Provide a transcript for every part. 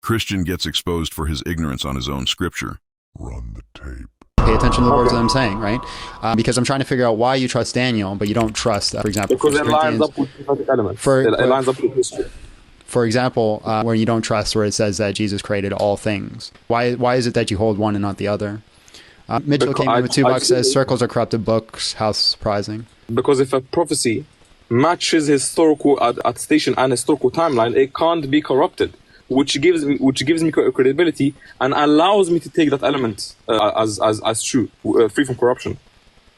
Christian gets exposed for his ignorance on his own scripture. Run the tape. Pay attention to the words that I'm saying, right? Because I'm trying to figure out why you trust Daniel, but you don't trust, for example, because it lines up with prophetic elements. It lines up with history. For example, where you don't trust where it says that Jesus created all things. Why is it that you hold one and not the other? Mitchell came in with $2, says circles are corrupted books. How surprising. Because if a prophecy matches historical attestation and historical timeline, it can't be corrupted, which gives me credibility and allows me to take that element as true, free from corruption.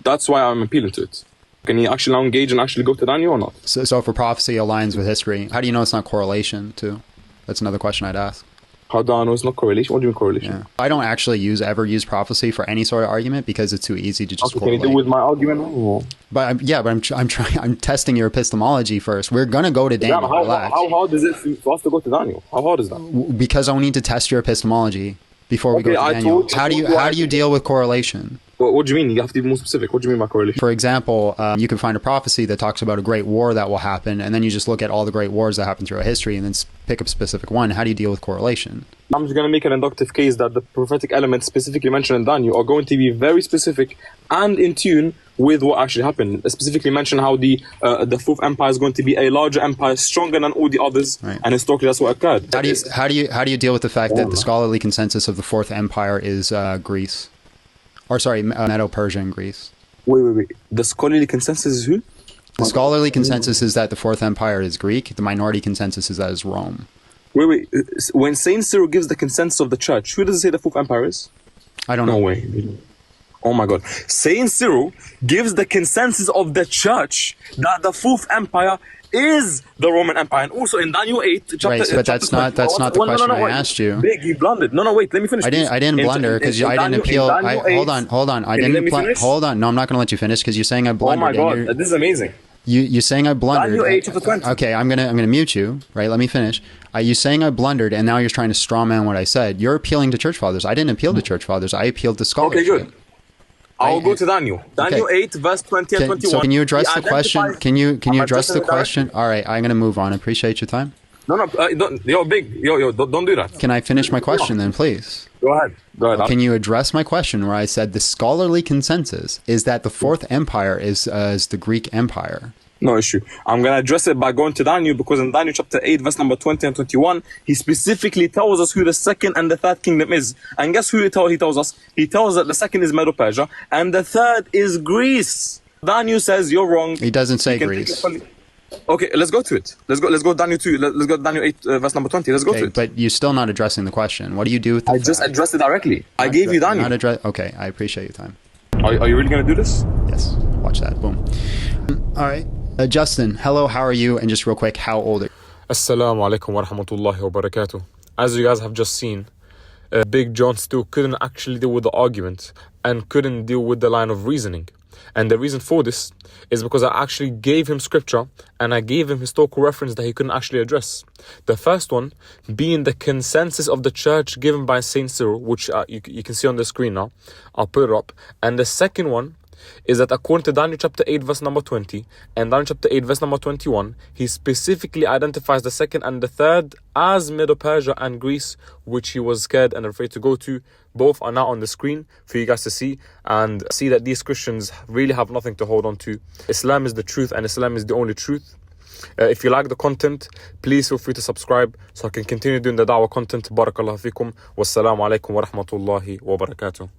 That's why I'm appealing to it. Can you actually now engage and actually go to Daniel or not? So if a prophecy aligns with history, how do you know it's not correlation too? That's another question I'd ask. How do I know it's not correlation? What do you mean correlation? Yeah. I don't actually ever use prophecy for any sort of argument because it's too easy to just correlate. Can you do with my argument? Or? But I'm testing your epistemology first. We're gonna go to Daniel. How hard is it for us to go to Daniel? How hard is that? Because I need to test your epistemology before we go to Daniel. How do you deal with correlation? What do you mean? You have to be more specific. What do you mean by correlation? For example, you can find a prophecy that talks about a great war that will happen, and then you just look at all the great wars that happen throughout history and then pick a specific one. How do you deal with correlation? I'm just going to make an inductive case that the prophetic elements specifically mentioned in Daniel are going to be very specific and in tune with what actually happened. Specifically mention how the fourth empire is going to be a larger empire, stronger than all the others, right. And historically that's what occurred. How do you deal with the fact that the scholarly consensus of the fourth empire is Greece? Or sorry, Medo-Persia and Greece. Wait. The scholarly consensus is who? The scholarly consensus is that the fourth empire is Greek. The minority consensus is that it's Rome. Wait. When Saint Cyril gives the consensus of the church, who does it say the fourth empire is? I don't know. No way. Oh my God. Saint Cyril gives the consensus of the church that the fourth empire is the Roman Empire, and also in Daniel 8 chapter. Right, but that's not the question I asked you. Big, you blundered. No, wait. Let me finish. I didn't blunder because I didn't appeal. Hold on. I didn't. Hold on. No, I'm not going to let you finish because you're saying I blundered. Oh my God, this is amazing. You're saying I blundered. Daniel 8 chapter 20. Okay, I'm gonna mute you. Right, let me finish. You saying I blundered, and now you're trying to straw man what I said. You're appealing to church fathers. I didn't appeal to church fathers. I appealed to scholarship. Okay, good. I'll go to Daniel. Daniel 8, verse 20 and 21. So can you address the question? Can you address the question? All right, I'm going to move on. I appreciate your time. No, don't, don't do that. Can I finish my question then, please? Go ahead. Can you address my question where I said the scholarly consensus is that the fourth empire is the Greek Empire? No issue. I'm going to address it by going to Daniel, because in Daniel chapter 8, verse number 20 and 21, he specifically tells us who the second and the third kingdom is. And guess who he tells us? He tells us that the second is Medo-Persia and the third is Greece. Daniel says you're wrong. He doesn't say Greece. Okay, let's go to it. Let's go Daniel 2. Let's go Daniel 8, verse number 20. Let's go to it. But you're still not addressing the question. What do you do with the I just addressed it directly. I gave you Daniel. Okay, I appreciate your time. Are you really going to do this? Yes. Watch that. Boom. All right. Justin, hello, how are you? And just real quick, how old are you? Assalamu alaikum wa rahmatullahi wa barakatuh. As you guys have just seen, BigJonSteel couldn't actually deal with the argument and couldn't deal with the line of reasoning. And the reason for this is because I actually gave him scripture and I gave him historical reference that he couldn't actually address. The first one being the consensus of the church given by Saint Cyril, which you can see on the screen now. I'll put it up. And the second one is that according to Daniel chapter 8 verse number 20 and Daniel chapter 8 verse number 21, he specifically identifies the second and the third as Medo-Persia and Greece, which he was scared and afraid to go to. Both are now on the screen for you guys to see and see that these Christians really have nothing to hold on to. Islam is the truth and Islam is the only truth. If you like the content, please feel free to subscribe so I can continue doing the da'wah content. Barakallahu fikum. Wassalamu alaikum wa rahmatullahi wa barakatuh.